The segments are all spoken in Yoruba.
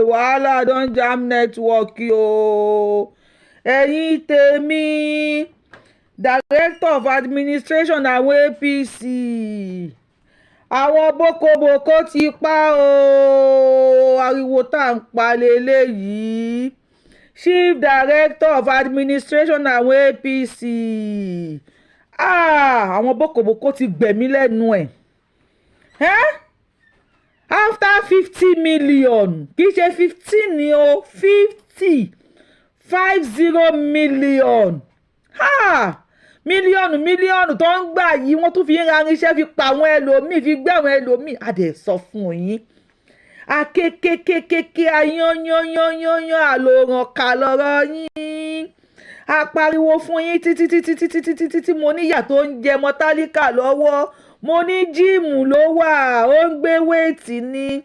Wàhálà don jam network o. Ẹ̀yin tèmi, director of administration àwọn APC, àwọn bókobòkó ti pa o. Ariwo tá ń pa leléyìí. Chief director of administration àwọn APC, àwọn bókobòkó ti gbẹ̀mí lẹ́nu ẹ̀. After 50 million, kì í ṣe 15 ni o, 50 million. Mílíọ̀nù tó ń gbà yìí wọ́n tún fi ń ra irinṣẹ́ fi pa àwọn ẹlòmíì, fi gbé àwọn ẹlòmíì. A dẹ̀ sọ fún yín, akékékékéké ayányányányányán àlòràn kà lọ́rọ̀ yín. A pariwo fún yín títí mo níyà tó ń jẹ mọ́tálíkà lọ́wọ́. Mo ní jíìmù ló wà, ó ń gbé wéètì ni.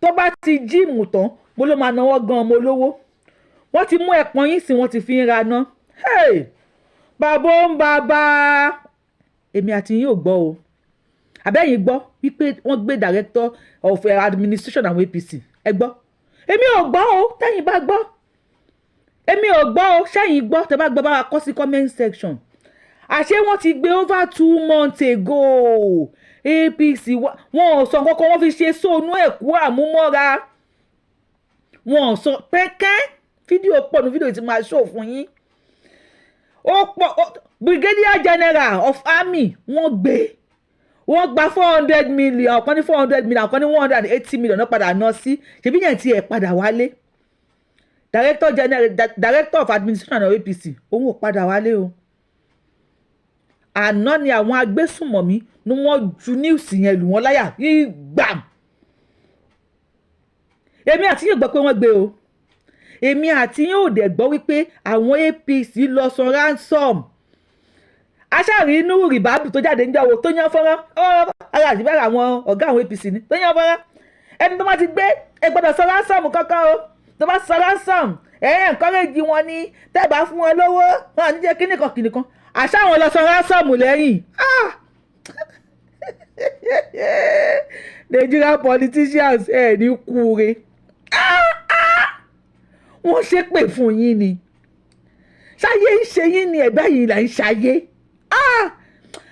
Tó bá ti jíìmù tán, mo ló máa náwó gan mo lówó. Wọ́n ti mú ẹ̀pọ̀n yín sí, wọ́n ti fi ń raná. Bàbá ń bàbá, èmi àti yín ò gbọ́ o. Àbẹ́yìn gbọ́ wípé wọ́n gbé director of administration àwọn APC. Ẹ gbọ́? Èmi ò gbọ́ o, tẹ́yìn bá gbọ́. Èmi ò gbọ́ o, ṣẹ́yìn gbọ́, tẹ́ bá gbọ́ bá wa kọ sí comment section. Àṣé wọ́n ti gbé over 2 months ago. APC wọn ò sọ kọ́kọ́, wọ́n fi ṣe sóònú ẹ̀kú àmúmọ́ra. Wọn ò sọ pẹ́kẹ́. Fídíò pọ̀ ní fídíò tí máa ṣó fún yín. Ó pọ̀. Brigadier General of Army wọ́n gbé. Wọ́n gba 400 million, ọ̀kan ní 400 million, ọ̀kan ní 180 million náà padà ná sí. Ṣèbí yẹn tí ẹ̀ padà wálé. Director of administration of APC òun ò padà wálé o. Àná ni àwọn agbésùnmọ̀mí ni wọ́n ju news yẹn lù wọ́n láyà gbàm. Èmi àti yín gbọ́ pé wọ́n gbé o. Èmi àti yín ò dẹ̀ gbọ́ wípé àwọn APC lọ san ransom. Aṣáàrí inú rìbáàbù tó jáde ń jáwó tó yán fọ́nrán. Ara àti bẹ́ẹ̀ àwọn ọ̀gá àwọn APC ni tó yán fọ́nrán. Ẹni tó bá ti gbé ẹ gbọ́dọ̀ san ransom kankan o. Tó bá san ransom encourage wọn ni tẹ́ bá fún wọn lówó wọn ní jẹ́ kíníkan. Àṣà àwọn lọ san ransom lẹ́yìn. Nigerian politicians ní kúre. Wọ́n ṣépè fún yín ni. Ṣáyé ń ṣe yín ni ẹ̀gbẹ́ yìí là ń ṣayé.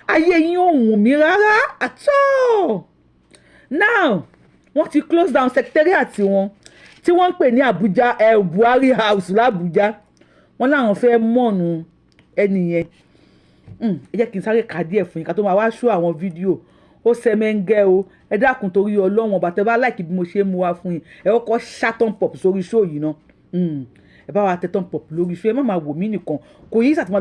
Ayé yín ò wùn mí rárá at all. Now wọ́n ti close down secretariat wọn tí wọ́n ń pè ní Abuja Buhari House l'Abuja. Wọ́n láwọn fẹ́ mọ̀nù ẹni yẹn. Ẹ jẹ́ kí n sáré kà díẹ̀ fún yín ká tó máa wá ṣó àwọn fídíò. Ó sẹ́mẹ́ńgẹ́ o. Ẹ dákun torí Ọlọ́run ọba tẹ́ bá láìkí bí mo ṣe mú wá fún yín. Ẹ kọ́kọ́ ṣàtọ̀n pop sórí show yìí náà. Ẹ bá wa tẹ̀tọ̀n pop lórí show. Ẹ má máa wò mí nìkan. Kò yí láti máa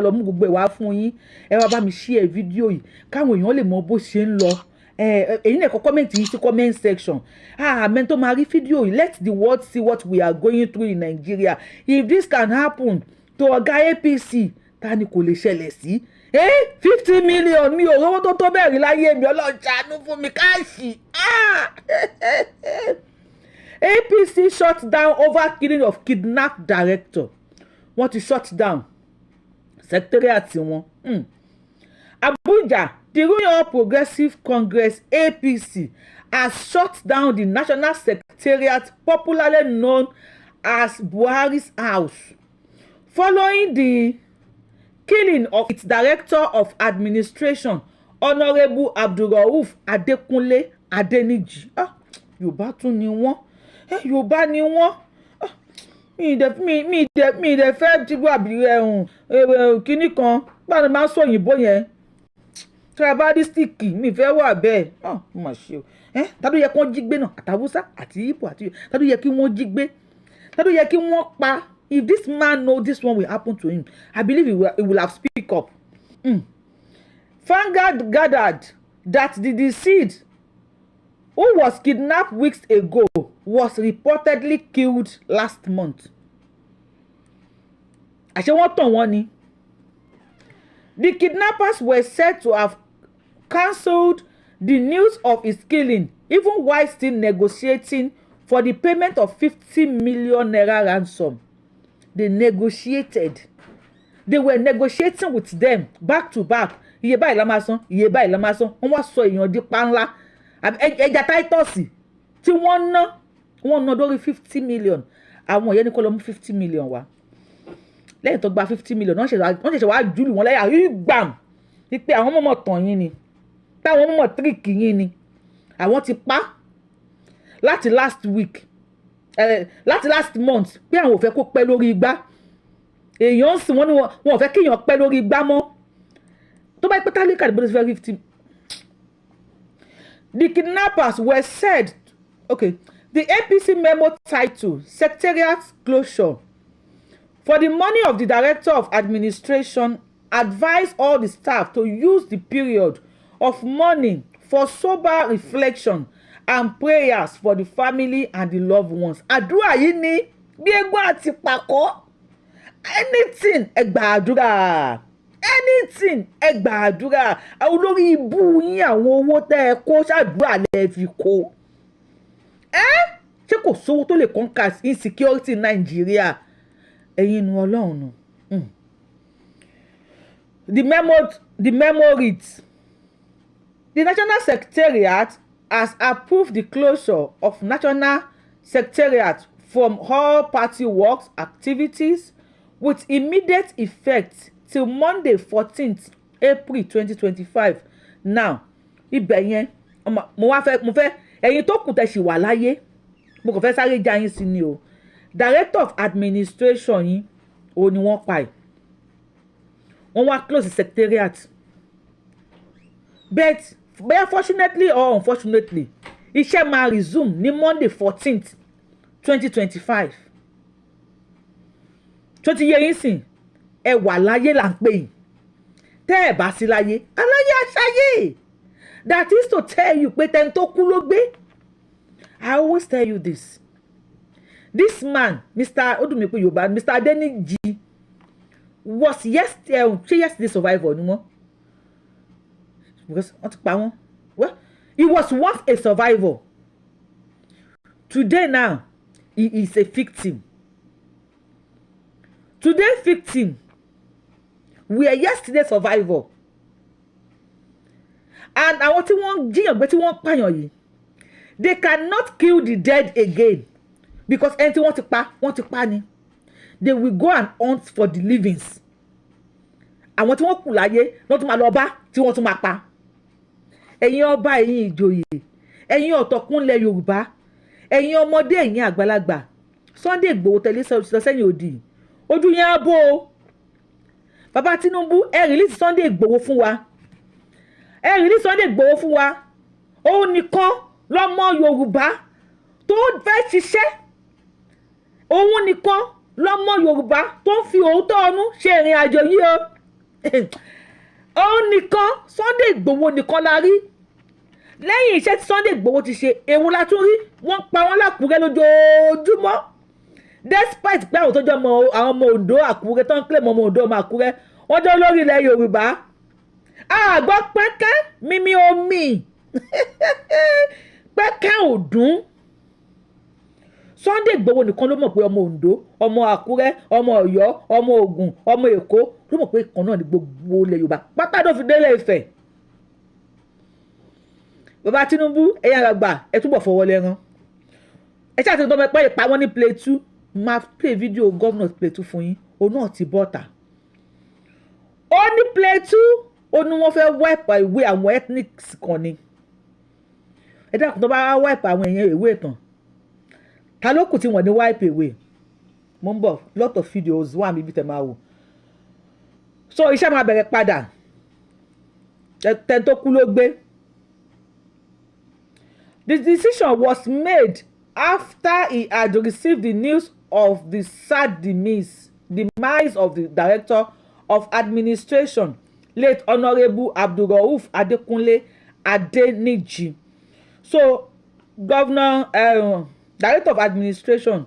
lọ mú gbogbo ẹ̀ wá fún yín. Ẹ wá bá mi share fídíò yìí káwọn èèyàn lè mọ bó ṣe ń lọ. Ẹ̀yin náà kọ comment yìí sí comment section. Amen tó máa rí fídíò yìí. Let the world see what we are going through in Nigeria. If this can happen to ọ̀gá APC, ta ni kò lè ṣẹlẹ̀ sí? 50 million mi ò rówó tó bẹ́ẹ̀ rí láyé mi. Ọlọ́run ṣàánú fún mi káàṣì. APC shut down over killing of kidnapped director. Wọ́n ti shut down secretariat wọn. Abuja, the Royal Progressive Congress APC has shut down the National Secretariat, popularly known as Buhari's House, following the killing of its Director of Administration, Honorable Abdulrauf Adekunle Adeniji. Yorùbá tún ni wọ́n. Yorùbá ni wọ́n. Mi ìdẹ̀ fẹ́ dìbò àbí kíní kan. Báwo máa ń sọ òyìnbó yẹn? Tribalistic mi fẹ́ wà bẹ́ẹ̀. Mo mà ṣe o. Tádó yẹ kí wọ́n jí gbé náà àtàwùsá àti Ìgbò àti tádó yẹ kí wọ́n jí gbé. Tádó yẹ kí wọ́n pa. If this man know this one will happen to him, I believe he will have speak up. Vanguard gathered that the deceased, who was kidnapped weeks ago, was reportedly killed last month. Àṣé wọ́n tàn wọ́n ni. The kidnappers were said to have cancelled the news of his killing, even while still negotiating for the payment of 50 million naira ransom. They negotiated. They were negotiating with them back to back. Iye báyìí la máa san, iye báyìí la máa san. Wọ́n wá sọ èèyàn di panla. Ẹja Titus tí wọ́n ná lórí 50 million. Àwọn yẹn ní kó lọ mú 50 million wá. Lẹ́yìn tó gba 50 million wọ́n ṣẹ̀ṣẹ̀ wá jùlù wọn lẹ́yà rí gbàm wípé àwọn mọ̀mọ́ tàn yín ni, táwọn mọ̀mọ́ tíríkì yín ni. Àwọn ti pa láti last week, láti last month, pé àwọn ò fẹ́ kó pẹ́ lórí igbá. Èèyàn ń sìn wọ́n ní wọn ò fẹ́ kí èèyàn pẹ́ lórí igbá mọ́. Tó bá pẹ́ tálíkà ní bóde fẹ́ 50. The kidnappers were said, okay, the APC memo title, Secretariat Closure. For the money of the Director of Administration, advised all the staff to use the period of mourning for sober reflection and prayers for the family and the loved ones. Àdúrà yìí ni bí egun àti pàkọ́. Anything ẹ gbàdúrà. Anything ẹ gbàdúrà. Àwọn olórí ibú yín àwọn owó tẹ́ ẹ kó ṣàdúrà lẹ fi kó. Ṣé kò sówó tó lè conquer insecurity in Nigeria? Ẹ̀yin nu Ọlọ́run nù. The memo reads, the National Secretariat has approved the closure of National Secretariat from all party works activities with immediate effect till Monday 14th April 2025. Now, ibẹ̀ yẹn mo fẹ́ ẹ̀yin tó kù tẹ́ ṣì wà láyé, mo kàn fẹ́ sáré já yín sí ni o. Director of Administration yín òun ni wọ́n pa ẹ̀. Wọ́n wá close the secretariat. But fortunately or unfortunately, iṣẹ́ máa resume ní Monday 14th 2025. Tó ti yé yín sìn, ẹ wà láyé là ń pè yín. Tẹ́ ẹ bá sí láyé, aláyé aṣáyé. That is to tell you pé tẹni tó kú ló gbé. I always tell you this. This man, Mr. Odumepe Yoruba, Mr. Adeniji, was yesterday survivor ni wọ́n. Because wọ́n ti pa wọ́n. Well, he was once a survivor. Today now, he is a victim. Today victim, we are yesterday survivor. And àwọn tí wọ́n jiyàn gbé tí wọ́n pààyàn yìí, they cannot kill the dead again. Because ẹni tí wọ́n ti pa ni. They will go and hunt for the livings. Àwọn tí wọ́n kù láyé wọ́n tún máa lọ bá tí wọ́n tún máa pa. Ẹ̀yin ọba, ẹ̀yin ìjòyè, ẹ̀yin ọ̀tọ̀kúnlẹ̀ Yorùbá, ẹ̀yin ọmọdé, ẹ̀yin àgbàlagbà, Sunday Igboho tẹ̀lé sẹ́yìn òdì, ojú yẹn á bó o. Bàbá Tinubu ẹ release Sunday Igboho fún wa. Ẹ release Sunday Igboho fún wa. Òun nìkan lọ́mọ Yorùbá tó fẹ́ ṣiṣẹ́. Òun nìkan lọ́mọ Yorùbá tó ń fi òótọ́ ọnú ṣe ìrìn àjò yìí o. Òun nìkan, Sunday Igboho nìkan la rí. Lẹ́yìn iṣẹ́ tí Sunday Igboho ti ṣe, èwo la tún rí. Wọ́n pa wọ́n l'Àkúrẹ́ lójoojúmọ́. Despite pé àwọn tó jẹ́ àwọn ọmọ Ondo Àkúrẹ́ tó ń claim ọmọ Ondo ọmọ Àkúrẹ́, wọ́n jẹ́ olórí ilẹ̀ Yorùbá. Àgbọ̀ pẹ́kẹ́ mímí omi. Pẹ́kẹ́ ò dùn. Sunday Igboho nìkan ló mọ̀ pé ọmọ Ondo, ọmọ Àkúrẹ́, ọmọ Ọ̀yọ́, ọmọ Ògùn, ọmọ Èkó ló mọ̀ pé kan náà ní gbogbo ilẹ̀ Yorùbá. Pátá ló fi délé Ifẹ̀. Bàbá Tinubu ẹ̀yin àgbà ẹ túbọ̀ fọwọ́ lẹ́rán. Ẹ ṣáà ti gbọ́ pé ìpa wọn ní Plateau. Máa play video governor Plateau fún yín. Òun náà ti bọ́ta. Ó ní Plateau, ó ní wọ́n fẹ́ wipe away àwọn ethnics kan ni. Ẹ dákun tó bá wipe àwọn èèyàn ìwé ìtàn. Ta ló kù tí wọ́n ní wipe away? Mo ń bọ̀, lot of videos wà níbi tẹ̀ máa wò. So iṣẹ́ máa bẹ̀rẹ̀ padà. Tẹ́ni tó kú ló gbé. The decision was made after he had received the news of the sad demise of the Director of Administration, late Honourable Abdulrauf Adekunle Adeniji. So, Director of Administration,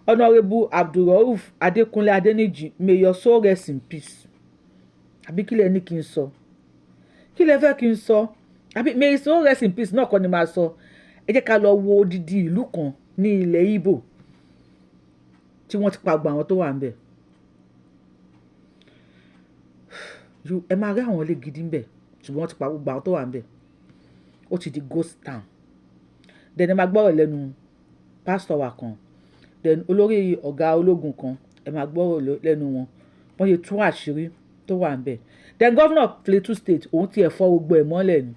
Honourable Abdulrauf Adekunle Adeniji, may your soul rest in peace. Àbí kí lẹ ní kí n sọ? Kí lẹ fẹ́ kí n sọ? Àbí may your soul rest in peace náà kọ́ ni máa sọ. Ẹ jẹ́ ká lọ wo odidi ìlú kan ní ilẹ̀ Ìgbò tí wọ́n ti pa gbogbo àwọn tó wà ńbẹ̀. Ẹ máa rí àwọn ilé gidi ńbẹ̀ ṣùgbọ́n wọ́n ti pa gbogbo àwọn tó wà ńbẹ̀. Ó ti di ghost town. then ẹ máa gbọ́rọ̀ lẹ́nu pásítọ̀ wa kan, then olórí ọ̀gá ológun kan ẹ máa gbọ́rọ̀ lẹ́nu wọn wọ́n ṣe tún àṣírí tó wà níbẹ̀. Then governor Plateau State òun ti ẹ̀ fọ́ gbogbo ẹ̀ mọ́lẹ̀ ni.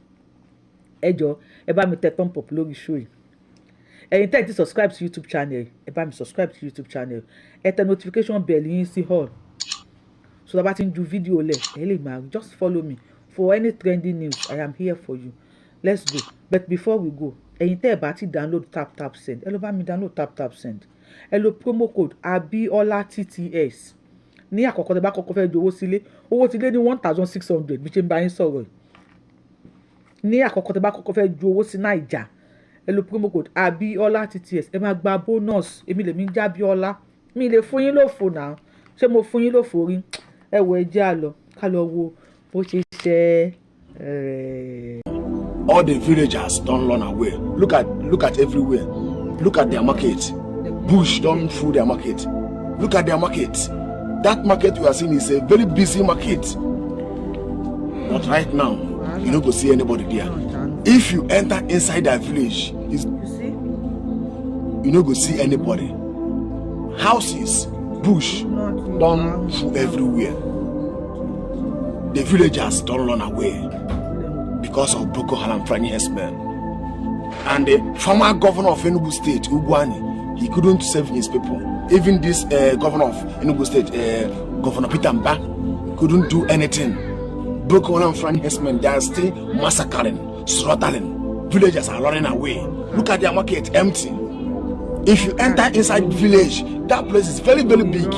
Ẹ jọ ẹ bá mi tẹ thumb up lórí show yìí. Ẹ̀yin tẹ́ ẹ ti subscribe sí YouTube channel ẹ bá mi subscribe sí YouTube channel ẹ tẹ notification bell yín sí all so that bá ti ń ju fídíò lẹ̀ ẹ lè máa just follow me for any trending news. I am here for you. Let's go. But before we go, ẹ̀yin tẹ́ ẹ bá ti download tap send ẹ lọ bá mi download tap send ẹ lo promo code Abiola TTS ní àkọ́kọ́ tẹ́ bá kọ́kọ́ fẹ́ ju owó ti lé ní 1,600 bí ṣe ń bá yín sọ̀rọ̀ yìí. Ní àkọ́kọ́ tẹ́ bá kọ́kọ́ fẹ́ ju owó sí Naija ẹ lo promo code Abiola TTS ẹ máa gba bonus. Èmi lèmi ń jẹ́ Abiola mi lè fún yín lófo náà ṣé mo fún yín lófo rí? Ẹ wo ẹ jẹ́ àlọ́ ká lọ wo bó ṣe ṣe all the villagers don't run away. Look at everywhere. Look at their market. Bush don't fool their market. Look at their market. That market you are seeing is a very busy market. But right now, you don't go see anybody there. If you enter inside that village, you don't go see anybody. Houses, bush, don't fool everywhere. The villagers don't run away because of Boko Haram Fulani herdsmen. And the former governor of Enugu State, Ugwani, he couldn't save his people. Even this governor of Enugu State, Governor Peter Mba, couldn't do anything. Boko Haram Fulani herdsmen, they are still massacring, slaughtering. Villagers are running away. Look at their market, empty. If you enter inside the village, that place is very, very big.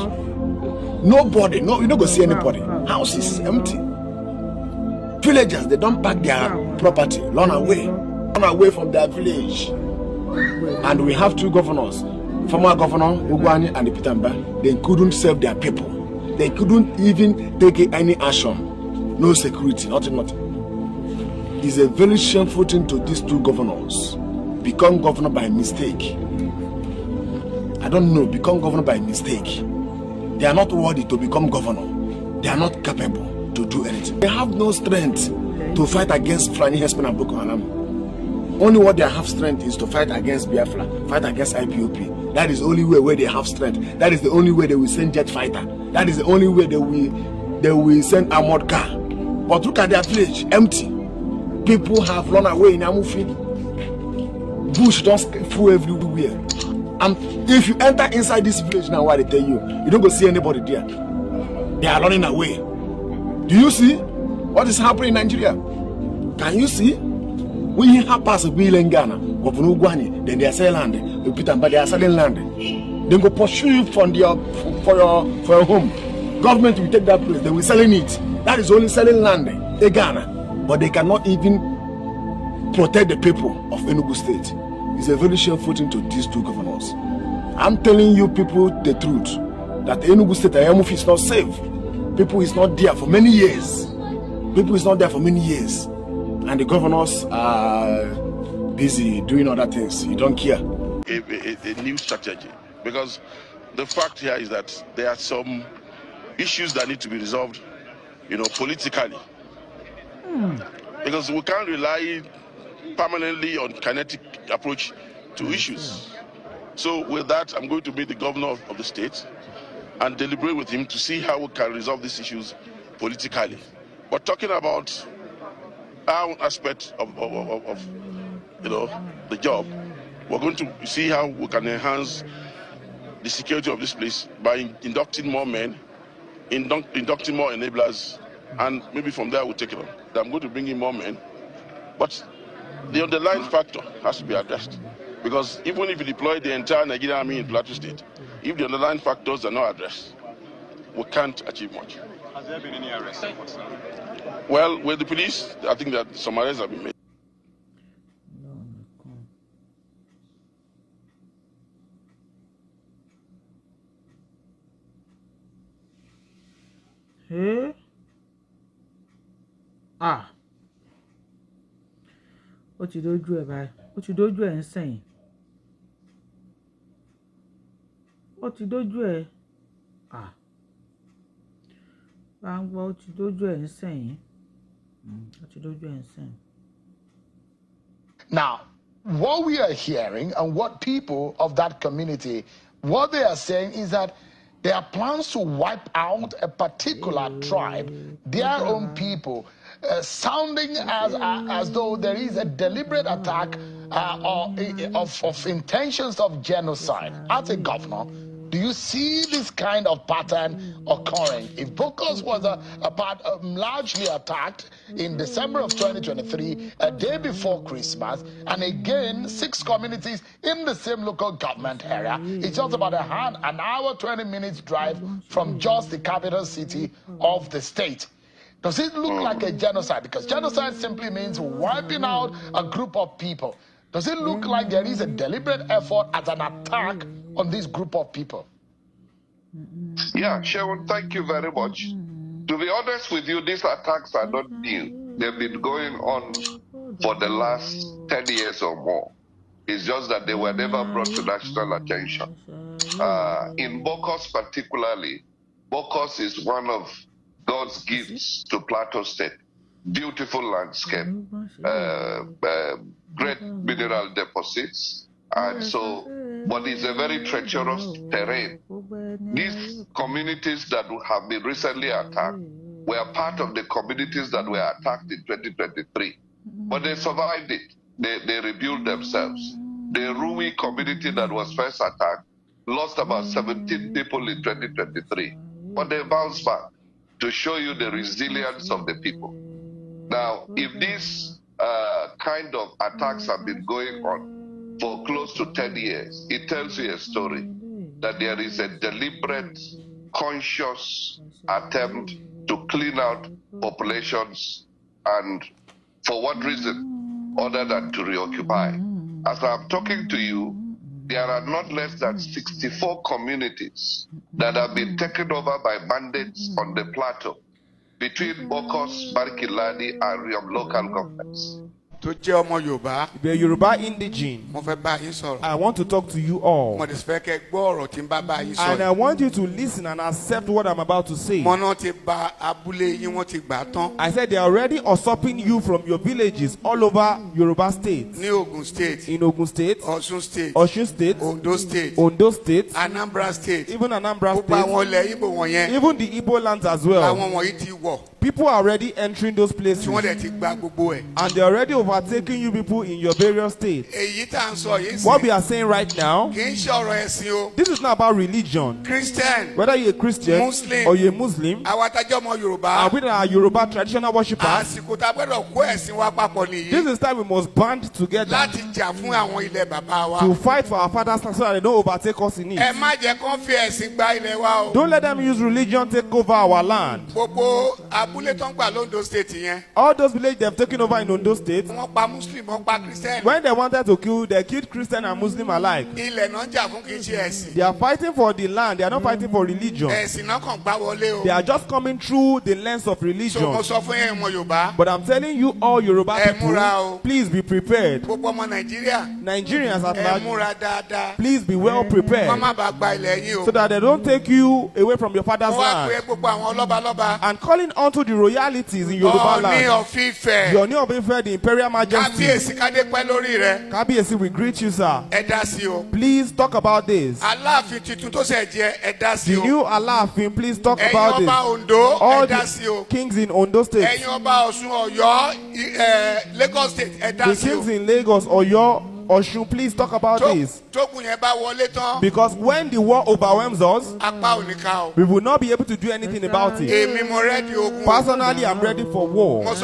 Nobody, no, you don't go see anybody. Houses empty. Villagers, they don't pack their property, run away from their village. And we have two governors, former governor Ugwani and Peter Mba. They couldn't save their people. They couldn't even take any action. No security, nothing. It's a very shameful thing to these two governors. Become governor by mistake. I don't know, become governor by mistake. They are not worthy to become governor. They are not capable to do anything. They have no strength to fight against Fulani herdsmen and Boko Haram. Only what they have strength is to fight against Biafra, fight against IPOP. That is the only way where they have strength. That is the only way they will send jet fighter. That is the only way they will send armored car. But look at their village, empty. People have run away in Amufi. Bush don't fool everywhere. And if you enter inside this village now, what they tell you, you don't go see anybody there. They are running away. Do you see what is happening in Nigeria? Can you see? When you have passed a bill in Ghana, then they are selling land. But they are selling land. They go pursue you from for your home. Government will take that place. They will selling it. That is only selling land in Ghana. But they cannot even protect the people of Enugu State. It's a very shameful thing to these two governors. I'm telling you people the truth, that Enugu State Ayamufi is not safe. People is not there for many years. And the governors are busy doing other things. You don't care. A new strategy, because the fact here is that there are some issues that need to be resolved, politically. Because we can't rely permanently on kinetic approach to issues. So with that, I'm going to meet the governor of the state and deliberate with him to see how we can resolve these issues politically. But talking about our aspect of the job, we're going to see how we can enhance the security of this place by inducting more men, inducting more enablers, and maybe from there we'll take it on. I'm going to bring in more men, but the underlying factor has to be addressed. Because even if you deploy the entire Nigerian army in Plateau State, if the underlying factors are not addressed, we can't achieve much. Has there been any arrests? Well, with the police, I think that some arrests have been made. Hey? Ó ti dójú ẹ̀ báyìí. Ó ti dójú ẹ̀ ń sẹ́yìn. Ó ti dójú ẹ̀. Bá ń gbọ́ ó ti dójú ẹ̀ ń sẹ́yìn. Ó ti dójú ẹ̀ ń sẹ́yìn. Now, what we are hearing and what people of that community, what they are saying is that there are plans to wipe out a particular tribe, their own people, sounding as though there is a deliberate attack of intentions of genocide. As a governor, do you see this kind of pattern occurring? If Bokos was largely attacked in December of 2023, a day before Christmas, and again 6 communities in the same local government area, it's just about an hour, 20 minutes drive from just the capital city of the state. Does it look like a genocide? Because genocide simply means wiping out a group of people. Does it look like there is a deliberate effort at an attack on this group of people? Yeah, Sharon, thank you very much. To be honest with you, these attacks are not new. They've been going on for the last 10 years or more. It's just that they were never brought to national attention. In Bokos particularly, Bokos is one of God's gifts to Plateau State. Beautiful landscape, great mineral deposits, and so, but it's a very treacherous terrain. These communities that have been recently attacked were part of the communities that were attacked in 2023, but they survived it. They rebuilt themselves. The Rui community that was first attacked lost about 17 people in 2023, but they bounced back to show you the resilience of the people. Now, if these kind of attacks have been going on for close to 10 years, it tells you a story that there is a deliberate, conscious attempt to clean out populations, and for what reason other than to reoccupy. As I'm talking to you, there are not less than 64 communities that have been taken over by bandits on the plateau between Bokos, Barkiladi, and Riom local governments. The Yoruba indigene. I want to talk to you all. And I want you to listen and accept what I'm about to say. I said they're already usurping you from your villages all over Yoruba states. In Ogun State, Osun State, Ondo State, Anambra State, even Anambra State, even the Igbo lands as well. People are already entering those places. And they're already overtaking you people in your various states. What we are saying right now, this is not about religion. Christian, whether you're a Christian Muslim, or you're a Muslim, and we are Yoruba traditional worshippers, this is time we must band together to fight for our father's land so that they don't overtake us in it. Don't let them use religion to take over our land. All those villages they have taken over in Ondo State, when they wanted to kill, they killed Christian and Muslim alike. They are fighting for the land. They are not fighting for religion. They are just coming through the lens of religion. But I'm telling you, all Yoruba people, please be prepared. Nigerians at large, please be well prepared, so that they don't take you away from your father's land. And calling onto the royalities in Yoruba land, your Oni of Ife, the Imperial Majesty, Kabiyesi, we greet you, sir. Please talk about this. The new Alaafin, please talk about this. All the kings in Ondo State, the kings in Lagos, Oyo, Oshun, please talk about this. Because when the war overwhelms us, we will not be able to do anything about it. Personally, I'm ready for war. I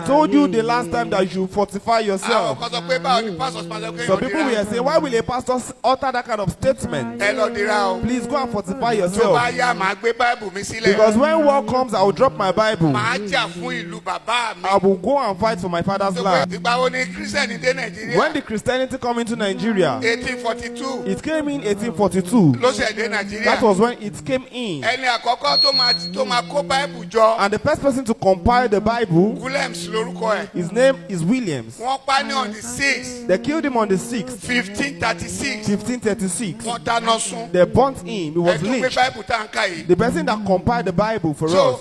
told you the last time that you should fortify yourself. Some people will say, why will a pastor utter that kind of statement? Please go and fortify yourself. Because when war comes, I will drop my Bible. I will go and fight for my father's land. When the Christianity came into Nigeria, 1842. It came in 1842. That was when it came in. And the first person to compile the Bible, his name is Williams. They killed him on the 6th, 1536. They burnt him. He was lynched. The person that compiled the Bible for us.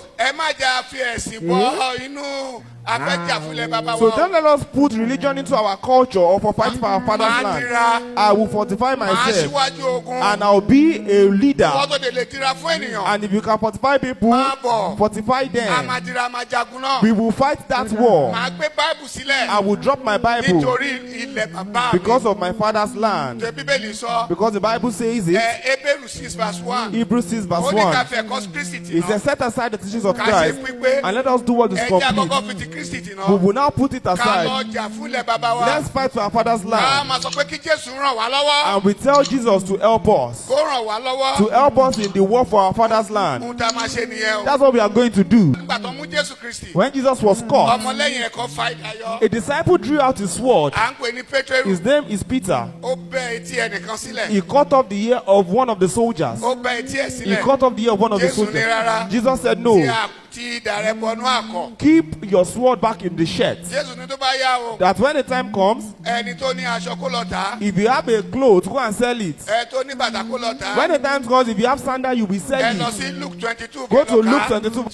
So don't let us put religion into our culture or for fighting for our father's land. I will fortify myself and I'll be a leader. And if you can fortify people, fortify them. We will fight that war. I will drop my Bible because of my father's land. Because the Bible says it. Hebrews 6 verse 1. It says, set aside the teachings of Christ and let us do what is complete. We will now put it aside. Let's fight for our father's land. And we tell Jesus to help us. To help us in the war for our father's land. That's what we are going to do. When Jesus was caught, a disciple drew out his sword. His name is Peter. He cut off the ear of one of the soldiers. He cut off the ear of one of the soldiers. Jesus said, no. Keep your sword back in the shirt. That when the time comes, if you have a cloth, go and sell it. When the time comes, if you have sandal, you will sell it. Go to Luke 22.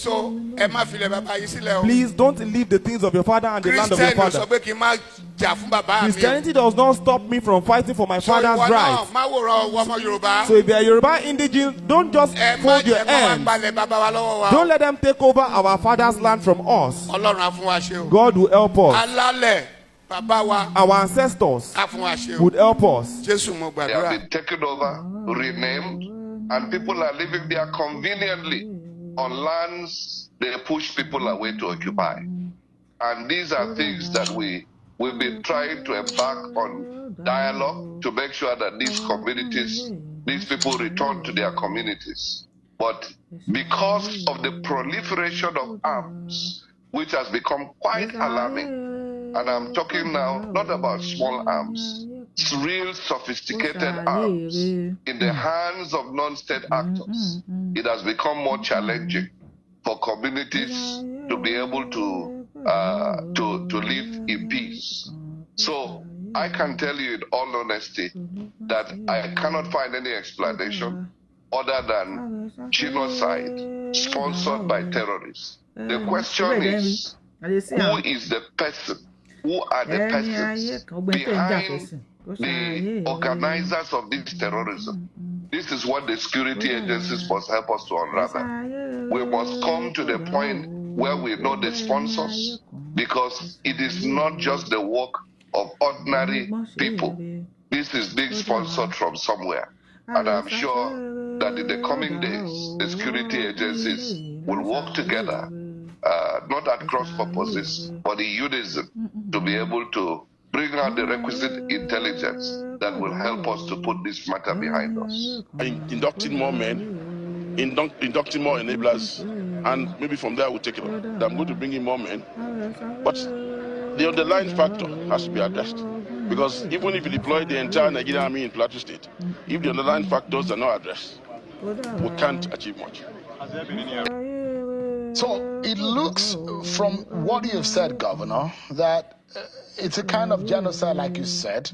Please don't leave the things of your father and the land of your father. Christianity does not stop me from fighting for my father's rights. So if you are Yoruba indigenous, don't just fold your hands. Don't let them take over our father's land from us. God will help us. Our ancestors would help us. They have been taken over, renamed, and people are living there conveniently on lands they push people away to occupy. And these are things that we've been trying to embark on dialogue to make sure that these communities, these people return to their communities. But because of the proliferation of arms, which has become quite alarming, and I'm talking now not about small arms, it's real sophisticated arms in the hands of non-state actors, it has become more challenging for communities to be able to live in peace. So I can tell you in all honesty that I cannot find any explanation other than genocide sponsored by terrorists. The question is, who is the person? Who are the persons behind the organizers of this terrorism? This is what the security agencies must help us to unravel. We must come to the point where we know the sponsors, because it is not just the work of ordinary people. This is being sponsored from somewhere. And I'm sure that in the coming days, the security agencies will work together, not at cross purposes, but in unison, to be able to bring out the requisite intelligence that will help us to put this matter behind us. Inducting more men, inducting more enablers, and maybe from there we'll take it on. I'm going to bring in more men. But the underlying factor has to be addressed. Because even if you deploy the entire Nigerian army in Plateau State, if the underlying factors are not addressed, we can't achieve much. So it looks from what you've said, Governor, that it's a kind of genocide, like you said,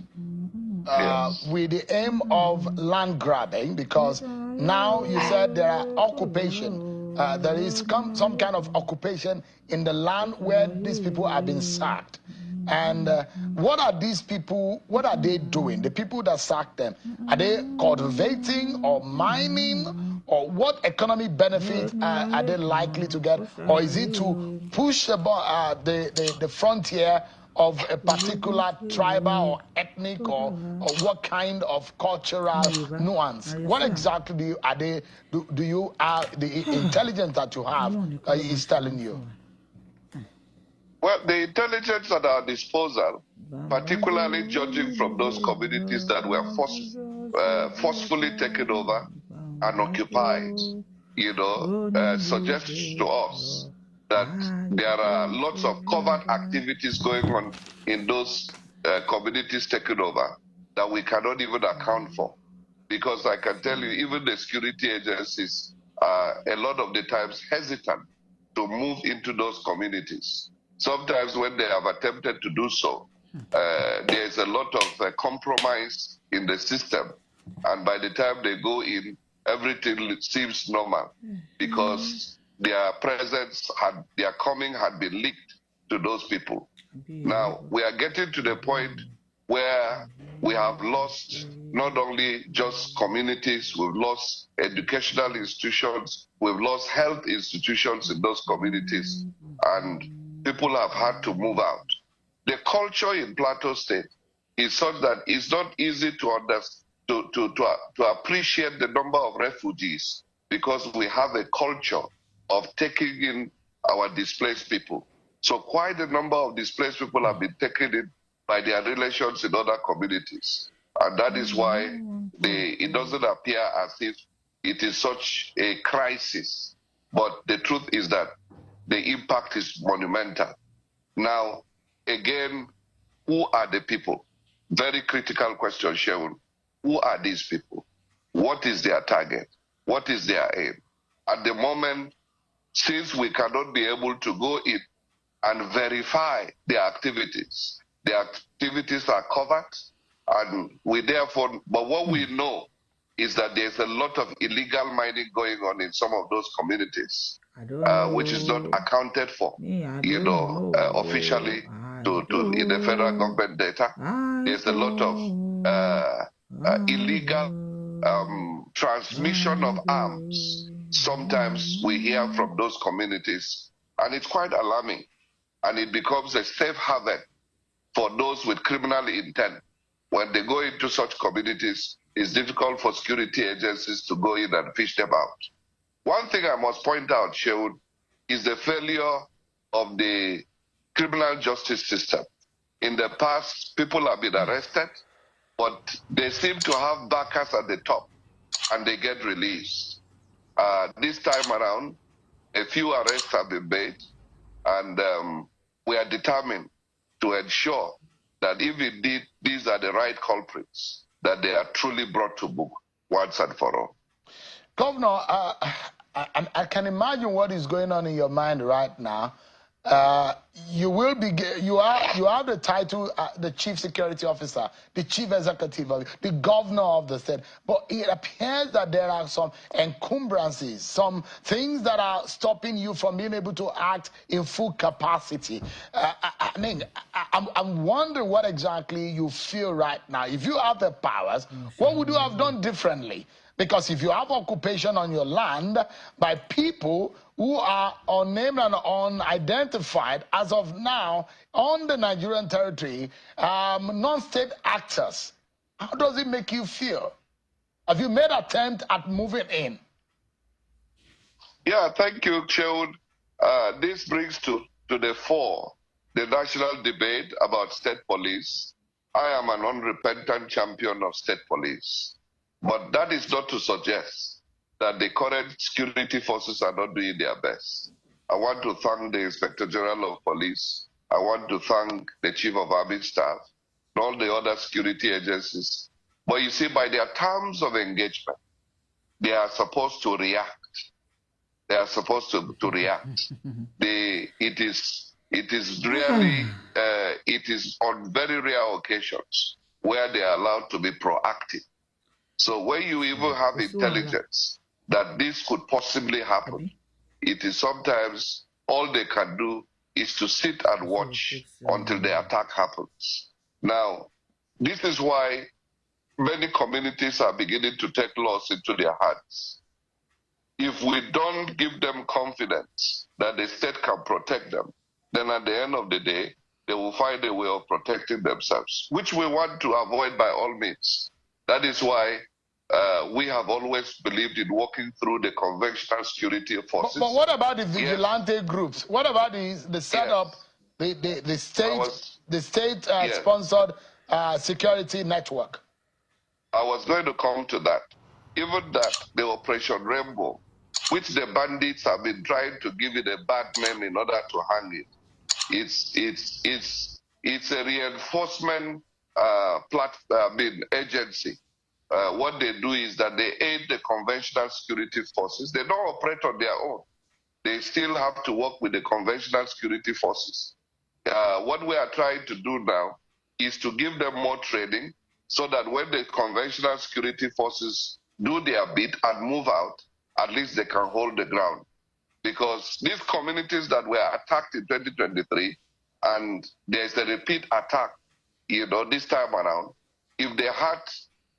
with the aim of land grabbing, because now you said there are occupation. There is some kind of occupation in the land where these people have been sacked. And what are these people, what are they doing? The people that sacked them, are they cultivating or mining? Or what economic benefit are they likely to get? Or is it to push the frontier of a particular tribal or ethnic or what kind of cultural nuance? What exactly do you the intelligence that you have is telling you? Well, the intelligence at our disposal, particularly judging from those communities that were forcefully taken over and occupied, suggests to us that there are lots of covert activities going on in those communities taken over that we cannot even account for. Because I can tell you, even the security agencies are a lot of the times hesitant to move into those communities. Sometimes when they have attempted to do so, there is a lot of compromise in the system. And by the time they go in, everything seems normal, because their presence their coming had been leaked to those people. Now, we are getting to the point where we have lost not only just communities, we've lost educational institutions, we've lost health institutions in those communities, and people have had to move out. The culture in Plateau State is such that it's not easy to understand, to appreciate the number of refugees, because we have a culture of taking in our displaced people. So quite a number of displaced people have been taken in by their relations in other communities. And that is why it doesn't appear as if it is such a crisis. But the truth is that the impact is monumental. Now, again, who are the people? Very critical question, Shegun. Who are these people? What is their target? What is their aim? At the moment, since we cannot be able to go in and verify their activities are covered, and we therefore, but what we know is that there's a lot of illegal mining going on in some of those communities, which is not accounted for, officially in the federal government data. There's a lot of illegal transmission of arms. Sometimes we hear from those communities, and it's quite alarming, and it becomes a safe haven for those with criminal intent. When they go into such communities, it's difficult for security agencies to go in and fish them out. One thing I must point out, Sheun, is the failure of the criminal justice system. In the past, people have been arrested, but they seem to have backers at the top, and they get released. This time around, a few arrests have been made, and we are determined to ensure that if indeed these are the right culprits, that they are truly brought to book once and for all. Governor, I can imagine what is going on in your mind right now. You have the title, the chief security officer, the chief executive, the governor of the state, but it appears that there are some encumbrances, some things that are stopping you from being able to act in full capacity. I'm wondering what exactly you feel right now. If you have the powers, what would you have done differently? Because if you have occupation on your land by people who are unnamed and unidentified as of now on the Nigerian territory, non-state actors, how does it make you feel? Have you made an attempt at moving in? Yeah, thank you, Sheun. This brings to the fore the national debate about state police. I am an unrepentant champion of state police. But that is not to suggest that the current security forces are not doing their best. I want to thank the Inspector General of Police. I want to thank the Chief of Army Staff and all the other security agencies. But you see, by their terms of engagement, they are supposed to react. They are supposed to react. It is on very rare occasions where they are allowed to be proactive. So when you even have intelligence that this could possibly happen, it is sometimes all they can do is to sit and watch until the attack happens. Now, this is why many communities are beginning to take laws into their hands. If we don't give them confidence that the state can protect them, then at the end of the day, they will find a way of protecting themselves, which we want to avoid by all means. That is why we have always believed in working through the conventional security forces. But what about the vigilante groups? What about the setup, the state-sponsored security network? I was going to come to that. Even that, the Operation Rainbow, which the bandits have been trying to give it a bad name in order to hang it. It's a reinforcement agency. What they do is that they aid the conventional security forces. They don't operate on their own. They still have to work with the conventional security forces. What we are trying to do now is to give them more training so that when the conventional security forces do their bit and move out, at least they can hold the ground. because these communities that were attacked in 2023, and there's a repeat attack, this time around, if they had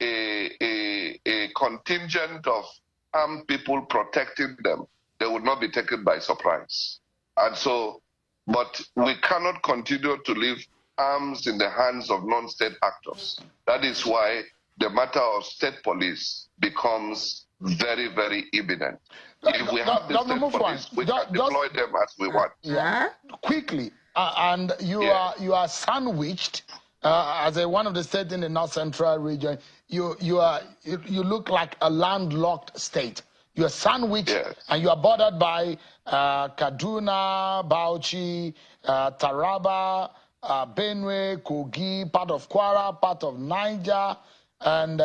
a contingent of armed people protecting them, they would not be taken by surprise. And so, but we cannot continue to leave arms in the hands of non-state actors. That is why the matter of state police becomes very, very imminent. If we have the state police, we can deploy them as we want. Yeah. Quickly, and you are sandwiched as one of the states in the North Central region. You look like a landlocked state. You are sandwiched, and you are bordered by Kaduna, Bauchi, Taraba, Benue, Kogi, part of Kwara, part of Niger, and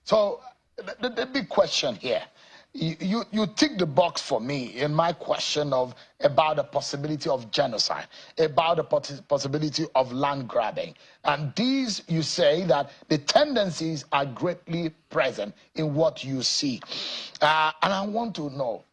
So the big question here. You tick the box for me in my question about the possibility of genocide, about the possibility of land grabbing. And these, you say that the tendencies are greatly present in what you see. And I want to know,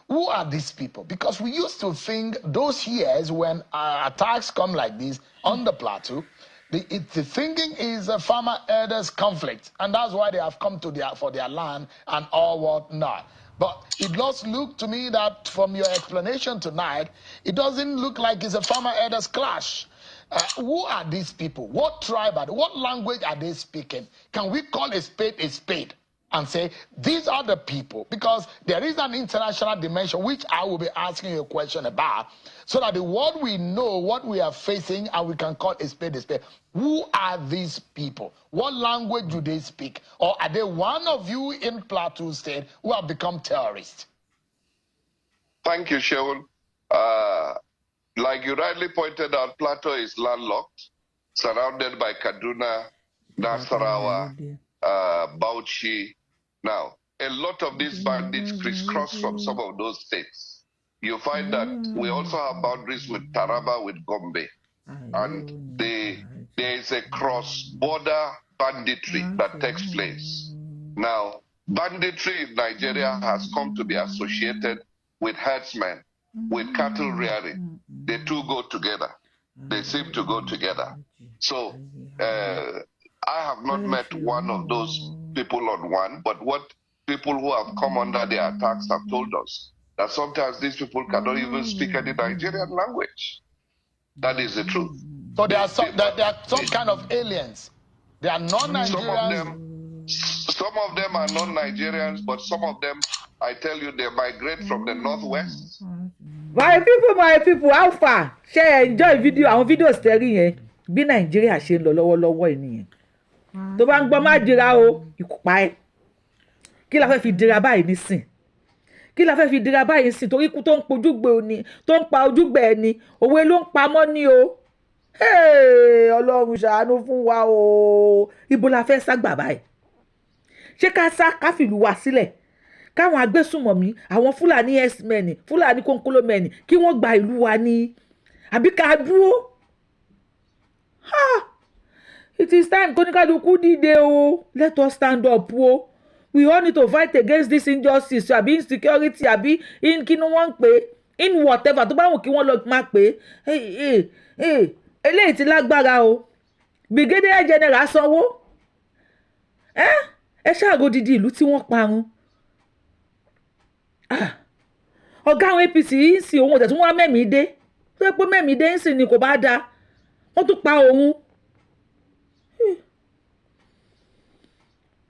who are these people? Because we used to think those years when attacks come like this on the plateau, the thinking is a farmer-herders conflict, and that's why they have come for their land and all whatnot. But it does look to me that from your explanation tonight, it doesn't look like it's a farmer-herders clash. Who are these people? What tribe are they? What language are they speaking? Can we call a spade and say, these are the people? Because there is an international dimension, which I will be asking you a question about, so that the world we know what we are facing and we can call a spade a spade. Who are these people? What language do they speak? Or are they one of you in Plateau State who have become terrorists? Thank you, Sheol. Like you rightly pointed out, Plateau is landlocked, surrounded by Kaduna, Nasarawa, Bauchi. Now, a lot of these bandits crisscross from some of those states. You find that we also have boundaries with Taraba, with Gombe. And there is a cross-border banditry that takes place. Now, banditry in Nigeria has come to be associated with herdsmen, with cattle rearing. The two go together. They seem to go together. So, I have not met one of those people on one, but what people who have come under the attacks have told us, that sometimes these people cannot even speak any Nigerian language. That is the truth. So they are some kind of aliens. They are non-Nigerians. Some of them are non-Nigerians, but some of them, I tell you, they migrate from the northwest. My people, how far? Share enjoy video, àwọn videos tẹ́rí yẹn. Bí Nàìjíríà ṣe ń lọ lọ́wọ́lọ́wọ́ ènìyàn. Tó bá ń gbọ́ má dira o, ikú pa ẹ́. Kí la fẹ́ fi dira báyìí nísìn? Kí la fẹ́ fi dira báyìí nísìn? Torí ikú tó ń pojúgbé òní, tó ń pa ojúgbé ẹni, òwe ló ń pamọ́ ní o. Ọlọ́run ṣàánú fún wa o. Ibo la fẹ́ sá gbà báyìí? Ṣé ká sá ká fìlú wa sílẹ̀? Káwọn agbésùnmọ̀mí, àwọn Fúlàní S-men, Fúlàní kónkólómẹ́ni, kí wọ́n gba ìlú wa ní? Àbí ká dúró? It is time kóníkálukú dìde o. Let us stand up o. We all need to fight against this injustice, àbí insecurity, àbí kí ni wọ́n ń pè, in whatever tó bá wù kí wọ́n lọ máa pè. Eléyìí ti lágbára o. Brigadier General sanwó. Ẹ ṣáàgó didi ìlú tí wọ́n parun. Ọ̀gá àwọn APC yìí ń sin òun ọ̀tẹ̀ tí wọ́n á mẹ́mìí dé. Tó yẹ pé mẹ́mìí dé ń sìn ni kò bá dáa. Wọ́n tún pa òun.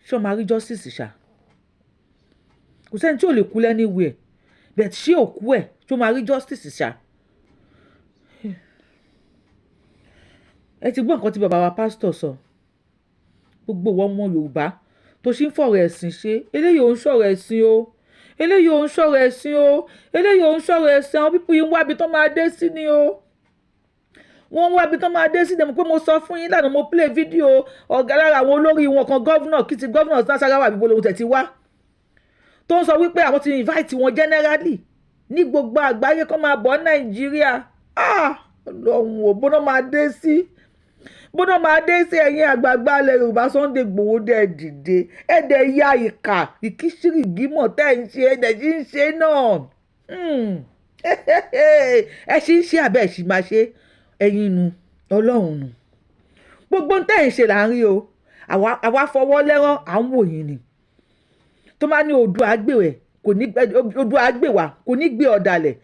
Ṣé o máa rí justice ṣá? Kò sẹ́ni tí ò lè kú anywhere. But ṣé òkú ẹ̀ ṣé o máa rí justice ṣá? Ẹ ti gbọ́ nǹkan tí bàbá wa pásítọ̀ sọ. Gbogbo wọn ọmọ Yorùbá tó ṣì ń fọ̀rọ̀ ẹ̀sìn ṣe. Eléyìí ò ń sọ̀rọ̀ ẹ̀sìn o. Eléyìí ò ń sọ̀rọ̀ ẹ̀sìn o. Eléyìí ò ń sọ̀rọ̀ ẹ̀sìn. Àwọn pípọ̀ yìí ń wábi tó máa dé sí ni o. Wọ́n ń wábi tó máa dé sí ni. Mo pé mo sọ fún yín lánàá, mo play video ọ̀gá lára àwọn olórí wọn kan gọ́vnọ̀ kí ti gọ́vnọ̀ Nasarawa àbí bolóhùn tẹ̀ ti wá. Tó ń sọ wípé àwọn ti invite wọn generally ní gbogbo àgbáyé kó máa bọ̀ Nàìjíríà. Ọlọ́run ò bọ́ná máa dé sí. bọ́dọ̀ máa dé sí ẹ̀yìn àgbààgbà ilẹ̀ Yorùbá Sunday Igboho dẹ̀ dìde ẹ̀dẹ̀ ya ìkà ìkíṣírí gímọ̀ tẹ́ ń ṣe ẹ̀dẹ̀ tí ń ṣe náà ẹ ṣì ń ṣe àbẹ́ ẹ̀ ṣì máa ṣe ẹ̀yin nu Ọlọ́run nu gbogbo ń tẹ́ ń ṣe là ń rí o àwa fọwọ́ lẹ́rán à ń wò yín ni tó máa ní odò àgbèwẹ̀ kò ní odò àgbèwà kò ní gbé ọ̀dàlẹ̀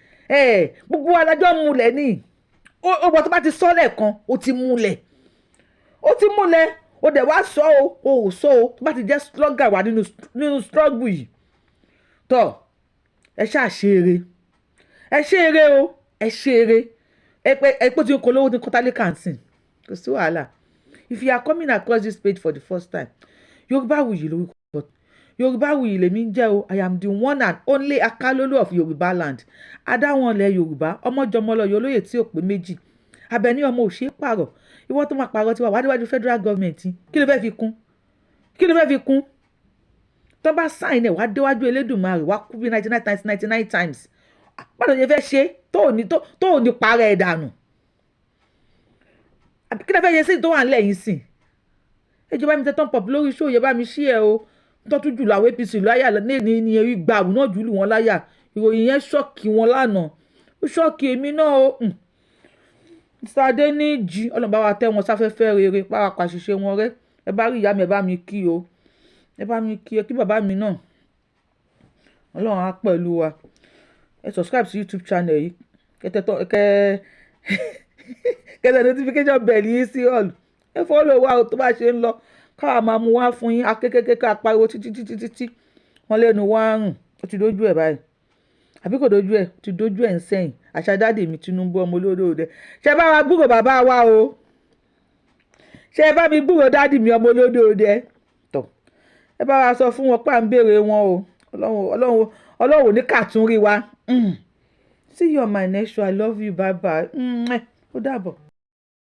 gbogbo alájọ́ múlẹ̀ ní ọgbọ́n tó bá ti sọ́lẹ̀ kan ó ti múlẹ̀ ó dẹ̀ wá sọ o ò sọ o tó bá ti jẹ́ slugger wà nínú struggle yìí tọ́ ẹ ṣáà ṣe eré o ẹ ṣe eré ẹ pé tí o kò lówó ní kọ́tálíkà ń sìn kò sí wàhálà. If you are coming across this page for the first time, Yorubawuyi lórúkọ Yorubawuyi lèmi ń jẹ́ o. I am the one and only Akalolo of Yoruba land. Adáwọ̀nlẹ̀ Yorùbá, ọmọjọmọlọ olóyè tí ò pé méjì. Abẹni ọmọ ò ṣeé pààrọ̀. Ìwọ tó máa pààrọ̀ tiwa wá déwájú federal government. Kí ló fẹ́ fi kún? Tó bá sign ẹ̀ wá déwájú Elédùmarè wá kú bí 99 times. Báwo ni ẹ fẹ́ ṣe tó ò ní parẹ́ ẹ̀ dànù? Kí ló fẹ́ ṣe sí tó wà nílẹ̀ yìí sìn? Ìjọba mi tẹ́tàn pọ̀ lórí show yẹ bá mi ṣí ẹ o. Tọ́tún jùlọ àwọn APC láyà ní ẹ̀rí gbàrú náà jùlù wọn láyà. Ìròyìn yẹn ṣọ́ọ̀kì wọn lánàá. Ó ṣọ́ọ̀kì èmi náà o. Mr. Adéníjì ọlọ́mọba wa tẹ́ wọn sáfẹ́fẹ́ rere pàápàá ṣiṣẹ́ wọn rẹ́. Ẹ bá rí ìyá mi ẹ bá mi kí o. Ẹ bá mi kí ẹ kí bàbá mi náà. Ọlọ́run á pẹ̀lú wa. Ẹ subscribe sí YouTube channel yìí. Kẹ́tẹ̀ notification bell yìí sí all. Ẹ follow wa tó bá ṣe ń lọ. Káà máa mú wá fún yín akékèké ká pariwo títí wọ́n lẹ́nu wá rùn. Ó ti dójú ẹ̀ báyìí. Àbí kò dójú ẹ̀? Ó ti dójú ẹ̀ ń sẹ́yìn. Àṣà dáàdì mi Tinubu ọmọ olódòdó. Ṣé bá wa gbúrò bàbá wa o? Ṣé bá mi gbúrò dáàdì mi ọmọ olódòdó? Tọ̀. Ẹ bá wa sọ fún wọn pé à ń béèrè wọn o. Ọlọ́run ní kàtún rí wa. See you on my next show. I love you. Bye bye. Ó dàbọ̀.